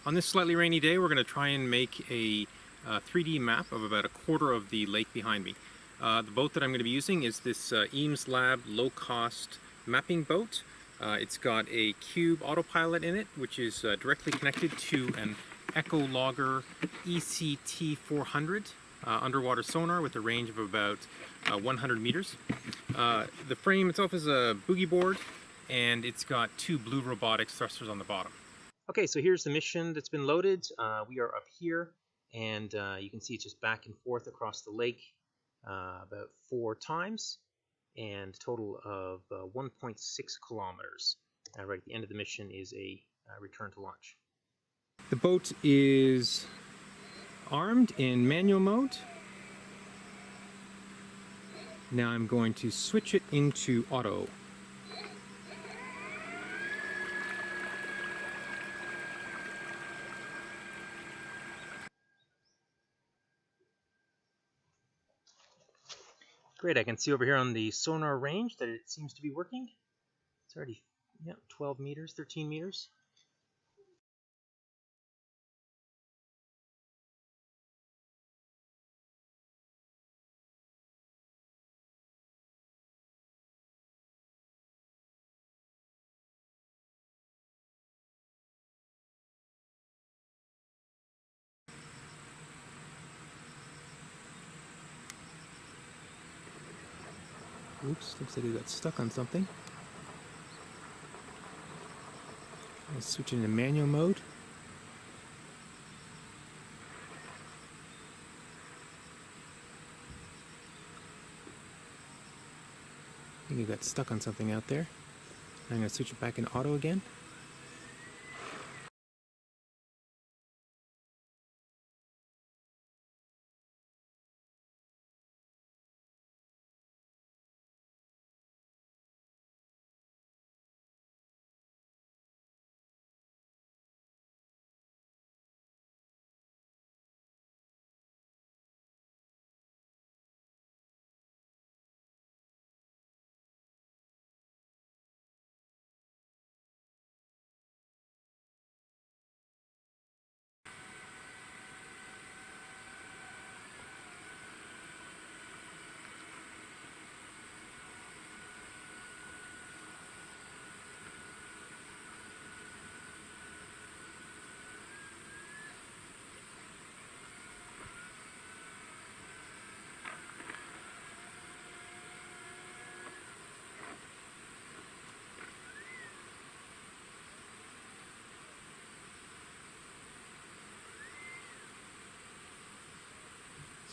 On this slightly rainy day, we're going to try and make a 3D map of about a quarter of the lake behind me. The boat that I'm going to be using is this Eames Lab low-cost mapping boat. It's got a Cube ArduPilot in it, which is directly connected to an Echologger ECT 400 underwater sonar with a range of about 100 meters. The frame itself is a boogie board, and it's got two Blue Robotics thrusters on the bottom. Okay, so here's the mission that's been loaded. We are up here, and you can see it's just back and forth across the lake about 4 times, and a total of 1.6 kilometers. Right at the end of the mission is a return to launch. The boat is armed in manual mode. Now I'm going to switch it into auto. Great, I can see over here on the sonar range that it seems to be working. It's already, 12 meters, 13 meters. Oops, looks like we got stuck on something. Let's switch into manual mode. I think we got stuck on something out there. I'm going to switch it back in auto again.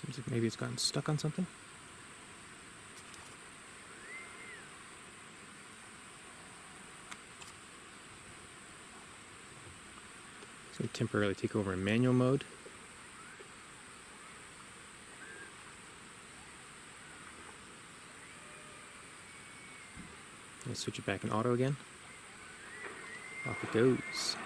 Seems like maybe it's gotten stuck on something. So temporarily take over in manual mode. And switch it back in auto again. Off it goes.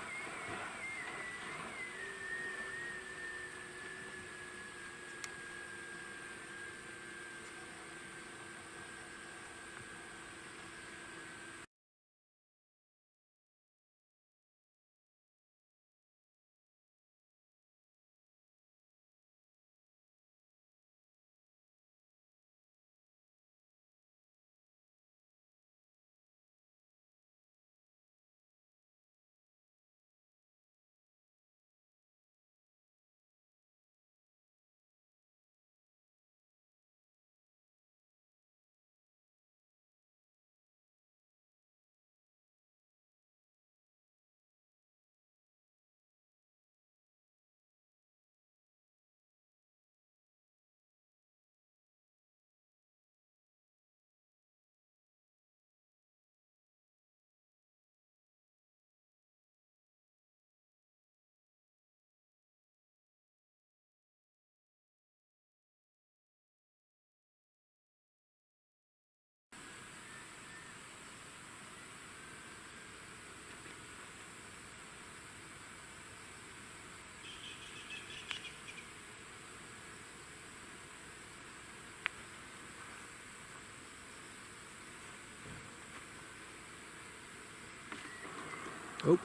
Oh.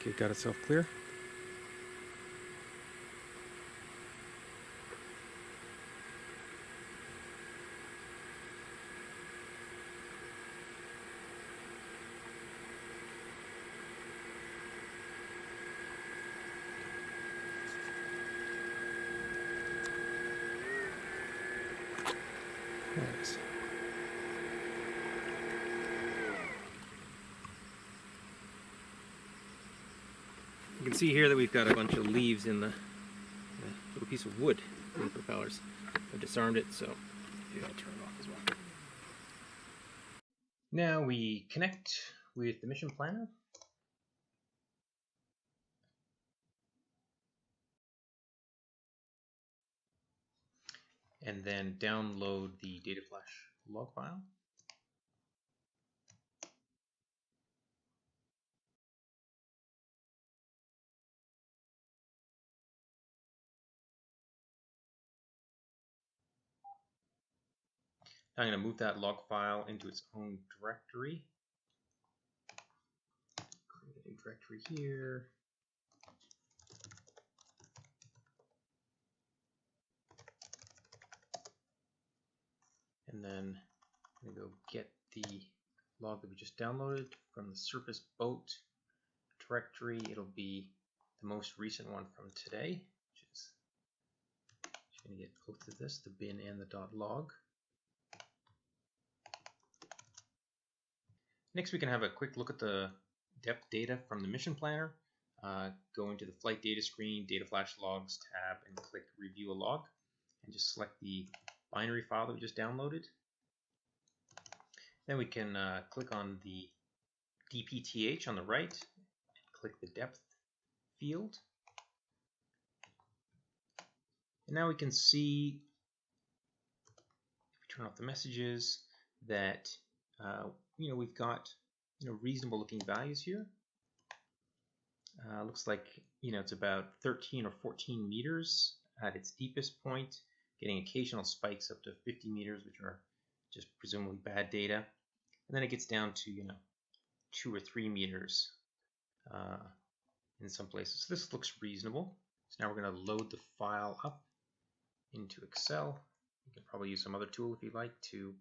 Okay, got itself clear. Nice. You can see here that we've got a bunch of leaves in the little piece of wood in the propellers. I've disarmed it, so maybe I'll turn it off as well. Now we connect with the mission planner. And then download the data flash log file. I'm going to move that log file into its own directory. Create a new directory here. And then I'm going to go get the log that we just downloaded from the surface boat directory. It'll be the most recent one from today, which is just going to get both of this, the bin and the .log. Next, we can have a quick look at the depth data from the mission planner. Go into the flight data screen, data flash logs tab, and click review a log, and just select the binary file that we just downloaded. Then we can click on the DPTH on the right, and click the depth field. And now we can see, if we turn off the messages, that we've got reasonable looking values here. Looks like it's about 13 or 14 meters at its deepest point, getting occasional spikes up to 50 meters, which are just presumably bad data. And then it gets down to 2 or 3 meters in some places. So this looks reasonable. So now we're going to load the file up into Excel. You can probably use some other tool if you like to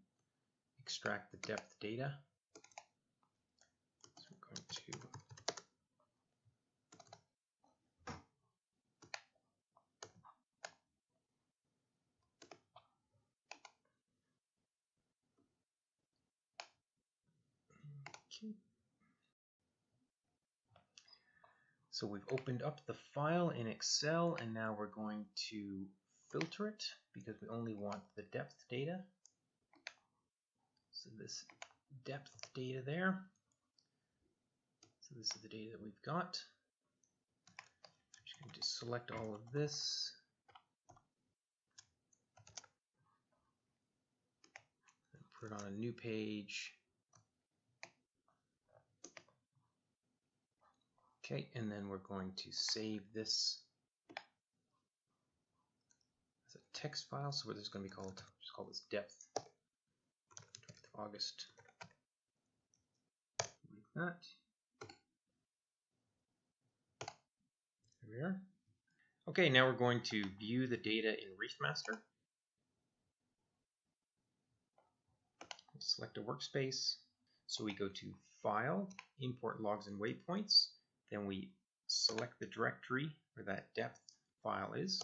extract the depth data. So we're going to So we've opened up the file in Excel, and now we're going to filter it because we only want the depth data. So this depth data there. So this is the data that we've got. I'm just going to select all of this. And put it on a new page. Okay, and then we're going to save this as a text file. So what this is going to be called, just call this depth. 20th of August. Like that. There we are. Okay, now we're going to view the data in ReefMaster. Select a workspace. So we go to File, Import Logs and Waypoints. Then we select the directory where that depth file is.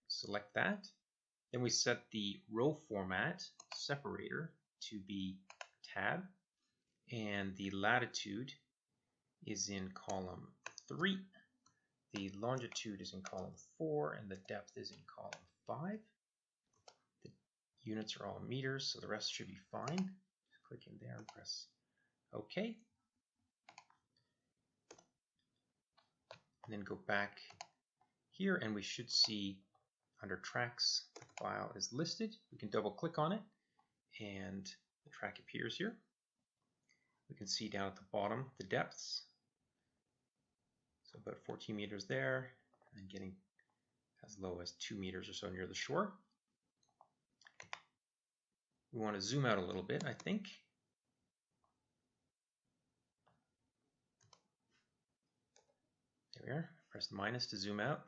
Select that. Then we set the row format separator to be tab. And the latitude is in column 3. The longitude is in column 4. And the depth is in column 5. The units are all in meters, so the rest should be fine. Just click in there and press OK. And then go back here, and we should see under tracks, the file is listed. We can double click on it, and the track appears here. We can see down at the bottom the depths. So about 14 meters there, and getting as low as 2 meters or so near the shore. We want to zoom out a little bit, I think. There we are. Press minus to zoom out.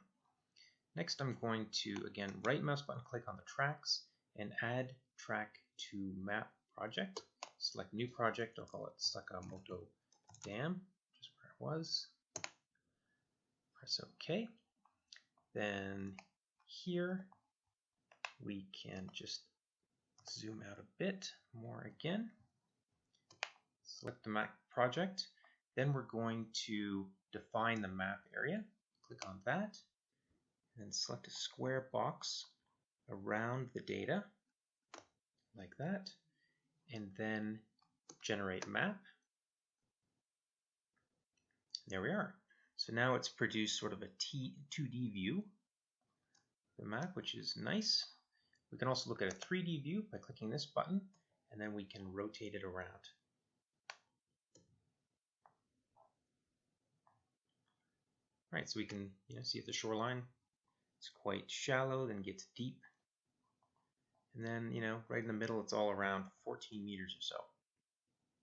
Next, I'm going to, again, right mouse button, click on the tracks, and add track to map project. Select new project. I'll call it Sakamoto Dam, just where it was. Press OK. Then here we can just zoom out a bit more again. Select the map project. Then we're going to define the map area. Click on that. And select a square box around the data, like that. And then generate map. There we are. So now it's produced sort of a 2D view, the map, which is nice. We can also look at a 3D view by clicking this button, and then we can rotate it around. All right, so we can see if the shoreline is quite shallow, then gets deep. And then, right in the middle, it's all around 14 meters or so.